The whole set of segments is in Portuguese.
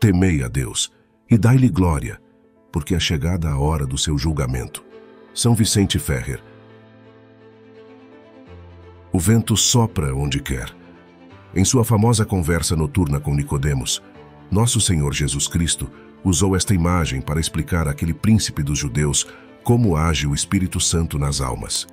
temei a Deus e dai-lhe glória, porque é chegada a hora do seu julgamento. São Vicente Ferrer. O vento sopra onde quer. Em sua famosa conversa noturna com Nicodemos, nosso Senhor Jesus Cristo usou esta imagem para explicar àquele príncipe dos judeus como age o Espírito Santo nas almas.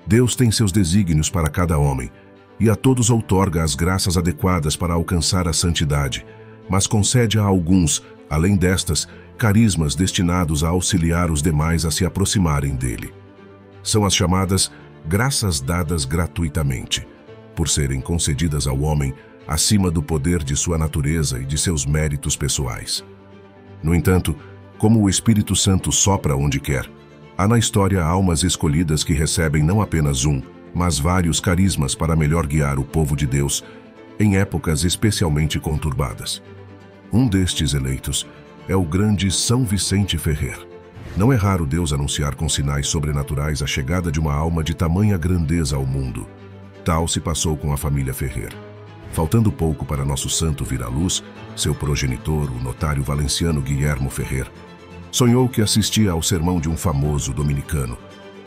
Deus tem seus desígnios para cada homem, e a todos outorga as graças adequadas para alcançar a santidade, mas concede a alguns, além destas, carismas destinados a auxiliar os demais a se aproximarem dele. São as chamadas graças dadas gratuitamente, por serem concedidas ao homem acima do poder de sua natureza e de seus méritos pessoais. No entanto, como o Espírito Santo sopra onde quer, há na história almas escolhidas que recebem não apenas um, mas vários carismas para melhor guiar o povo de Deus em épocas especialmente conturbadas. Um destes eleitos é o grande São Vicente Ferrer. Não é raro Deus anunciar com sinais sobrenaturais a chegada de uma alma de tamanha grandeza ao mundo. Tal se passou com a família Ferrer. Faltando pouco para nosso santo vir à luz, seu progenitor, o notário valenciano Guilhermo Ferrer, sonhou que assistia ao sermão de um famoso dominicano,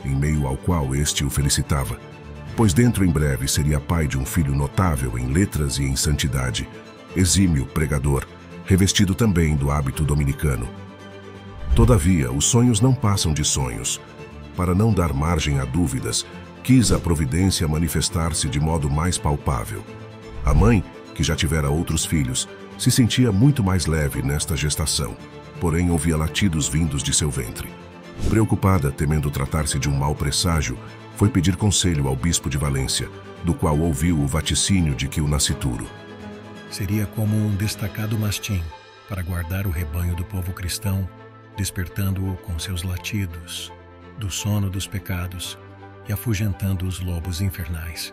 em meio ao qual este o felicitava, pois dentro em breve seria pai de um filho notável em letras e em santidade, exímio pregador, revestido também do hábito dominicano. Todavia, os sonhos não passam de sonhos. Para não dar margem a dúvidas, quis a providência manifestar-se de modo mais palpável. A mãe, que já tivera outros filhos, se sentia muito mais leve nesta gestação, porém ouvia latidos vindos de seu ventre. Preocupada, temendo tratar-se de um mau presságio, foi pedir conselho ao bispo de Valência, do qual ouviu o vaticínio de que o nascituro seria como um destacado mastim para guardar o rebanho do povo cristão, despertando-o com seus latidos do sono dos pecados e afugentando os lobos infernais.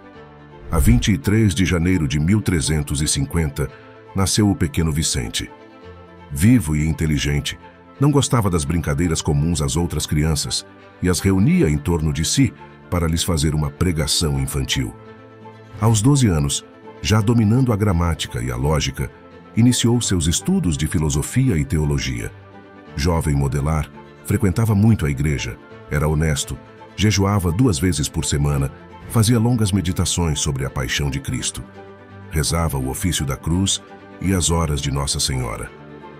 A 23 de janeiro de 1350, nasceu o pequeno Vicente. Vivo e inteligente, não gostava das brincadeiras comuns às outras crianças e as reunia em torno de si para lhes fazer uma pregação infantil. Aos 12 anos, já dominando a gramática e a lógica, iniciou seus estudos de filosofia e teologia. Jovem modelar, frequentava muito a igreja, era honesto, jejuava 2 vezes por semana, fazia longas meditações sobre a paixão de Cristo, rezava o ofício da cruz e as horas de Nossa Senhora,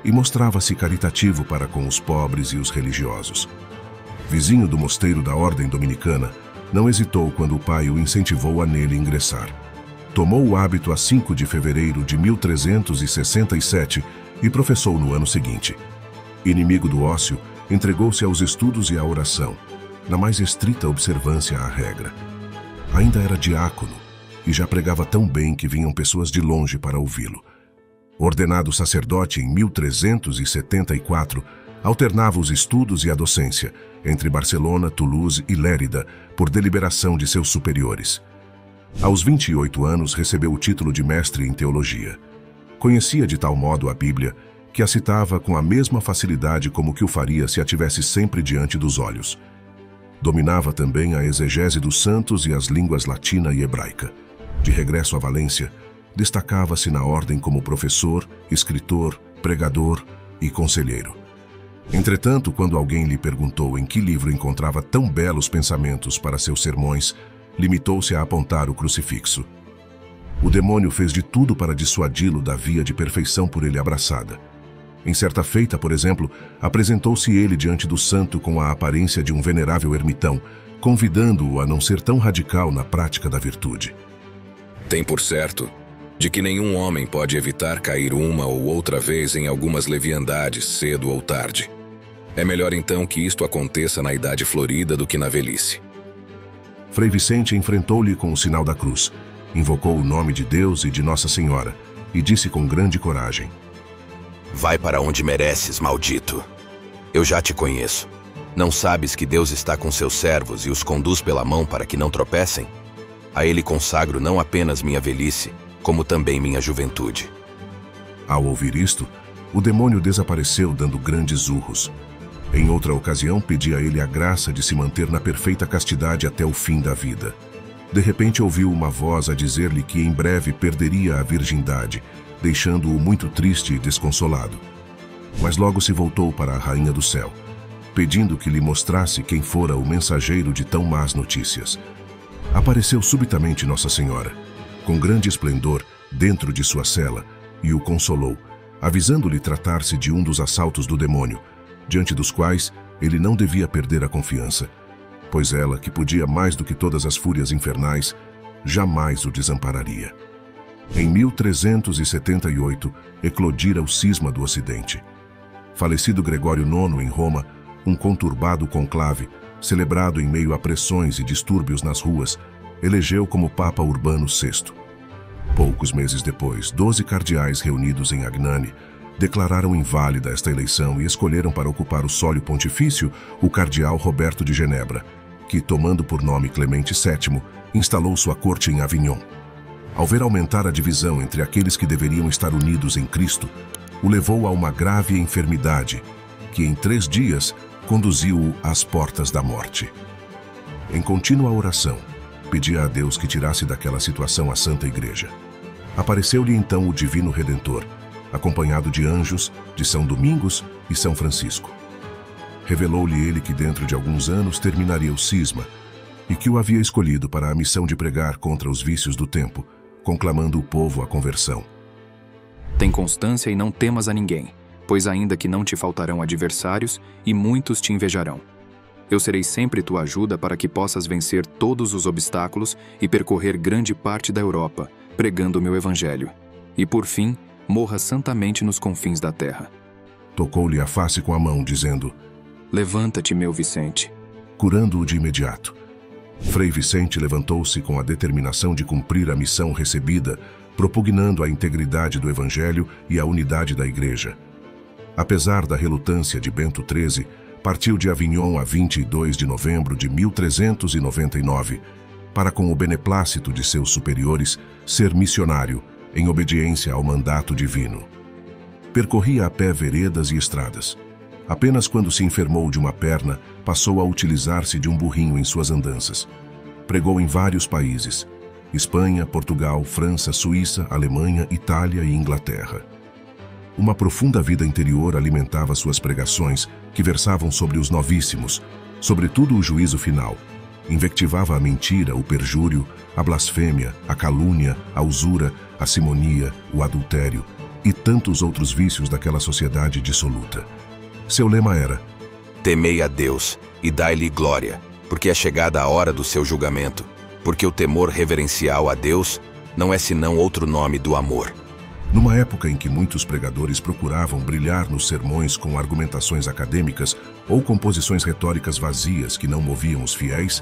e mostrava-se caritativo para com os pobres e os religiosos. Vizinho do mosteiro da Ordem Dominicana, não hesitou quando o pai o incentivou a nele ingressar. Tomou o hábito a 5 de fevereiro de 1367 e professou no ano seguinte. Inimigo do ócio, entregou-se aos estudos e à oração, na mais estrita observância à regra. Ainda era diácono e já pregava tão bem que vinham pessoas de longe para ouvi-lo. Ordenado sacerdote em 1374, alternava os estudos e a docência entre Barcelona, Toulouse e Lérida por deliberação de seus superiores. Aos 28 anos recebeu o título de mestre em teologia. Conhecia de tal modo a Bíblia que a citava com a mesma facilidade como que o faria se a tivesse sempre diante dos olhos. Dominava também a exegese dos santos e as línguas latina e hebraica. De regresso a Valência, destacava-se na ordem como professor, escritor, pregador e conselheiro. Entretanto, quando alguém lhe perguntou em que livro encontrava tão belos pensamentos para seus sermões, limitou-se a apontar o crucifixo. O demônio fez de tudo para dissuadi-lo da via de perfeição por ele abraçada. Em certa feita, por exemplo, apresentou-se ele diante do santo com a aparência de um venerável ermitão, convidando-o a não ser tão radical na prática da virtude. Tem por certo de que nenhum homem pode evitar cair uma ou outra vez em algumas leviandades, cedo ou tarde. É melhor então que isto aconteça na idade florida do que na velhice. Frei Vicente enfrentou-lhe com o sinal da cruz, invocou o nome de Deus e de Nossa Senhora e disse com grande coragem: Vai para onde mereces, maldito. Eu já te conheço. Não sabes que Deus está com seus servos e os conduz pela mão para que não tropecem? A ele consagro não apenas minha velhice, como também minha juventude. Ao ouvir isto, o demônio desapareceu dando grandes urros. Em outra ocasião, pedia a ele a graça de se manter na perfeita castidade até o fim da vida. De repente ouviu uma voz a dizer-lhe que em breve perderia a virgindade, deixando-o muito triste e desconsolado. mas logo se voltou para a rainha do céu, pedindo que lhe mostrasse quem fora o mensageiro de tão más notícias. Apareceu subitamente Nossa Senhora, com grande esplendor, dentro de sua cela, e o consolou, avisando-lhe tratar-se de um dos assaltos do demônio, diante dos quais ele não devia perder a confiança, pois ela, que podia mais do que todas as fúrias infernais, jamais o desampararia. Em 1378, eclodira o cisma do Ocidente. Falecido Gregório IX em Roma, um conturbado conclave, celebrado em meio a pressões e distúrbios nas ruas, elegeu como Papa Urbano VI. Poucos meses depois, 12 cardeais reunidos em Agnani declararam inválida esta eleição e escolheram para ocupar o sólio pontifício o cardeal Roberto de Genebra, que, tomando por nome Clemente VII, instalou sua corte em Avignon. Ao ver aumentar a divisão entre aqueles que deveriam estar unidos em Cristo, o levou a uma grave enfermidade, que em 3 dias conduziu-o às portas da morte. Em contínua oração, pedia a Deus que tirasse daquela situação a Santa Igreja. Apareceu-lhe então o Divino Redentor, acompanhado de anjos, de São Domingos e São Francisco. Revelou-lhe ele que dentro de alguns anos terminaria o cisma e que o havia escolhido para a missão de pregar contra os vícios do tempo, conclamando o povo à conversão. Tem constância e não temas a ninguém, pois ainda que não te faltarão adversários e muitos te invejarão. Eu serei sempre tua ajuda para que possas vencer todos os obstáculos e percorrer grande parte da Europa, pregando o meu evangelho. E por fim, morra santamente nos confins da terra. Tocou-lhe a face com a mão, dizendo: Levanta-te, meu Vicente. Curando-o de imediato. Frei Vicente levantou-se com a determinação de cumprir a missão recebida, propugnando a integridade do Evangelho e a unidade da Igreja. Apesar da relutância de Bento XIII, partiu de Avignon a 22 de novembro de 1399, para, com o beneplácito de seus superiores, ser missionário, em obediência ao mandato divino. Percorria a pé veredas e estradas. Apenas quando se enfermou de uma perna, passou a utilizar-se de um burrinho em suas andanças. Pregou em vários países: Espanha, Portugal, França, Suíça, Alemanha, Itália e Inglaterra. Uma profunda vida interior alimentava suas pregações, que versavam sobre os novíssimos, sobretudo o juízo final. Invectivava a mentira, o perjúrio, a blasfêmia, a calúnia, a usura, a simonia, o adultério e tantos outros vícios daquela sociedade dissoluta. Seu lema era: Temei a Deus e dai-lhe glória, porque é chegada a hora do seu julgamento, porque o temor reverencial a Deus não é senão outro nome do amor. Numa época em que muitos pregadores procuravam brilhar nos sermões com argumentações acadêmicas ou composições retóricas vazias que não moviam os fiéis,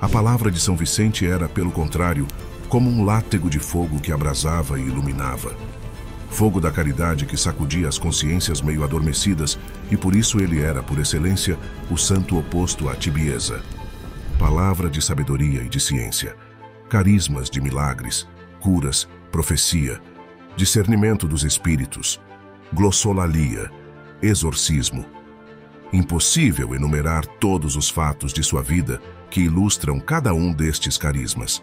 a palavra de São Vicente era, pelo contrário, como um látego de fogo que abrasava e iluminava. Fogo da caridade que sacudia as consciências meio adormecidas, e por isso ele era, por excelência, o santo oposto à tibieza. Palavra de sabedoria e de ciência, carismas de milagres, curas, profecia, discernimento dos espíritos, glossolalia, exorcismo. Impossível enumerar todos os fatos de sua vida que ilustram cada um destes carismas.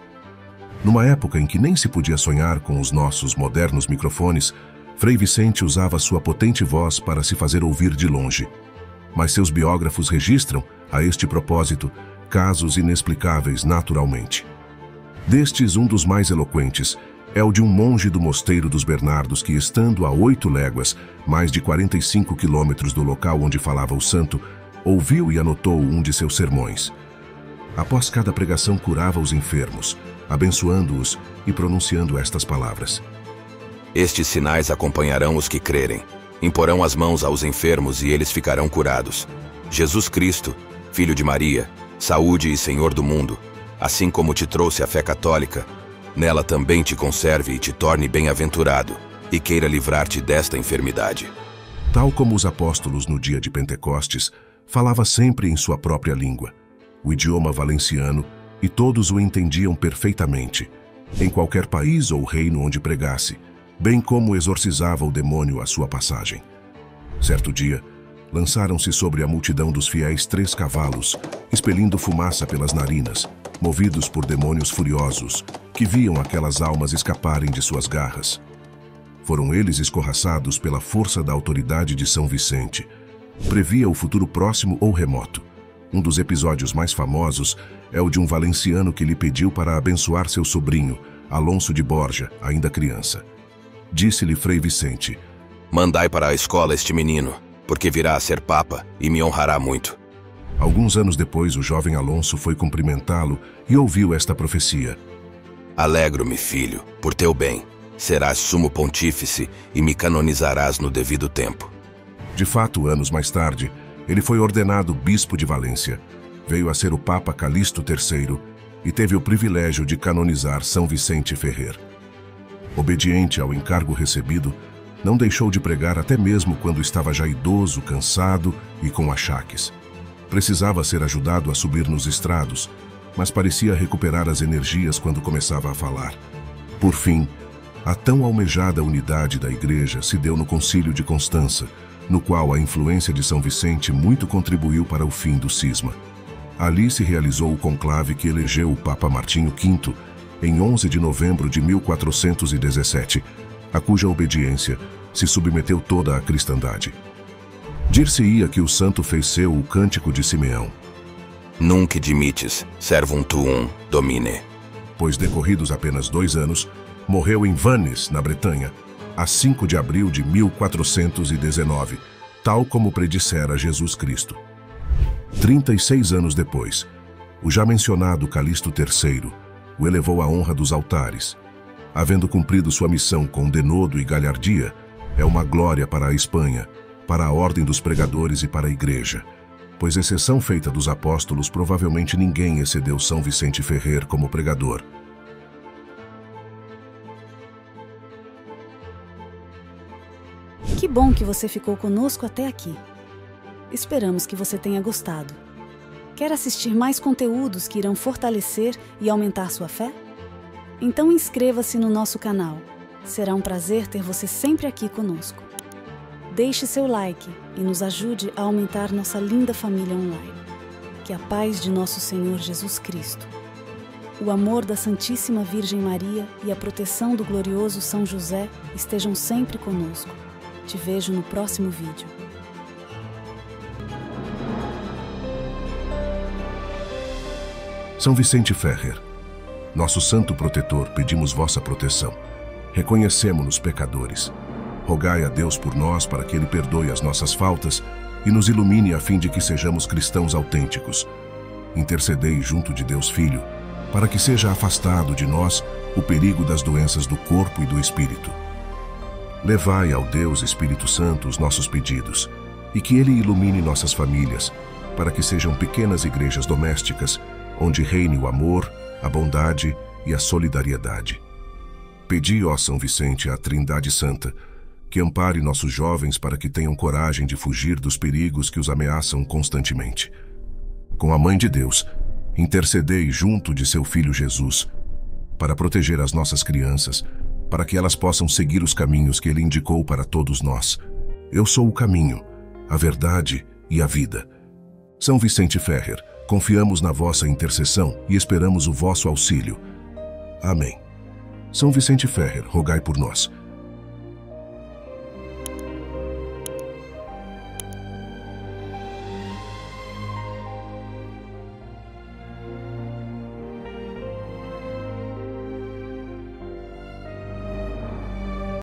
Numa época em que nem se podia sonhar com os nossos modernos microfones, Frei Vicente usava sua potente voz para se fazer ouvir de longe. Mas seus biógrafos registram, a este propósito, casos inexplicáveis naturalmente. Destes, um dos mais eloquentes é o de um monge do Mosteiro dos Bernardos que, estando a 8 léguas, mais de 45 quilômetros do local onde falava o santo, ouviu e anotou um de seus sermões. Após cada pregação curava os enfermos, abençoando-os e pronunciando estas palavras: Estes sinais acompanharão os que crerem. Imporão as mãos aos enfermos e eles ficarão curados. Jesus Cristo, Filho de Maria, saúde e Senhor do mundo, assim como te trouxe a fé católica, nela também te conserve e te torne bem-aventurado, e queira livrar-te desta enfermidade. Tal como os apóstolos no dia de Pentecostes, falava sempre em sua própria língua, o idioma valenciano, e todos o entendiam perfeitamente, em qualquer país ou reino onde pregasse, bem como exorcizava o demônio à sua passagem. Certo dia, lançaram-se sobre a multidão dos fiéis 3 cavalos, expelindo fumaça pelas narinas, movidos por demônios furiosos, que viam aquelas almas escaparem de suas garras. Foram eles escorraçados pela força da autoridade de São Vicente. Previa o futuro próximo ou remoto. Um dos episódios mais famosos é o de um valenciano que lhe pediu para abençoar seu sobrinho, Alonso de Borja, ainda criança. Disse-lhe Frei Vicente: mandai para a escola este menino, porque virá a ser papa e me honrará muito. Alguns anos depois, o jovem Alonso foi cumprimentá-lo e ouviu esta profecia: alegro-me, filho, por teu bem. Serás sumo pontífice e me canonizarás no devido tempo. De fato, anos mais tarde, ele foi ordenado bispo de Valência. Veio a ser o Papa Calixto III e teve o privilégio de canonizar São Vicente Ferrer. Obediente ao encargo recebido, não deixou de pregar até mesmo quando estava já idoso, cansado e com achaques. Precisava ser ajudado a subir nos estrados, mas parecia recuperar as energias quando começava a falar. Por fim, a tão almejada unidade da Igreja se deu no Concílio de Constança, no qual a influência de São Vicente muito contribuiu para o fim do cisma. Ali se realizou o conclave que elegeu o Papa Martinho V em 11 de novembro de 1417, a cuja obediência se submeteu toda a cristandade. Dir-se-ia que o santo fez seu o Cântico de Simeão: Nunc dimites, servum tuum, Domine. Pois decorridos apenas 2 anos, morreu em Vannes, na Bretanha, a 5 de abril de 1419, tal como predissera Jesus Cristo. 36 anos depois, o já mencionado Calixto III o elevou à honra dos altares. Havendo cumprido sua missão com denodo e galhardia, é uma glória para a Espanha, para a ordem dos pregadores e para a Igreja, pois, exceção feita dos apóstolos, provavelmente ninguém excedeu São Vicente Ferrer como pregador. Que bom que você ficou conosco até aqui. Esperamos que você tenha gostado. Quer assistir mais conteúdos que irão fortalecer e aumentar sua fé? Então inscreva-se no nosso canal. Será um prazer ter você sempre aqui conosco. Deixe seu like e nos ajude a aumentar nossa linda família online. Que a paz de nosso Senhor Jesus Cristo, o amor da Santíssima Virgem Maria e a proteção do glorioso São José estejam sempre conosco. Te vejo no próximo vídeo. São Vicente Ferrer, nosso santo protetor, pedimos vossa proteção. Reconhecemo-nos pecadores. Rogai a Deus por nós para que Ele perdoe as nossas faltas e nos ilumine a fim de que sejamos cristãos autênticos. Intercedei junto de Deus Filho, para que seja afastado de nós o perigo das doenças do corpo e do espírito. Levai ao Deus Espírito Santo os nossos pedidos, e que Ele ilumine nossas famílias, para que sejam pequenas igrejas domésticas, onde reine o amor, a bondade e a solidariedade. Pedi, ó São Vicente, à Trindade Santa, que ampare nossos jovens para que tenham coragem de fugir dos perigos que os ameaçam constantemente. Com a Mãe de Deus, intercedei junto de seu Filho Jesus, para proteger as nossas crianças, para que elas possam seguir os caminhos que Ele indicou para todos nós. Eu sou o caminho, a verdade e a vida. São Vicente Ferrer, confiamos na vossa intercessão e esperamos o vosso auxílio. Amém. São Vicente Ferrer, rogai por nós.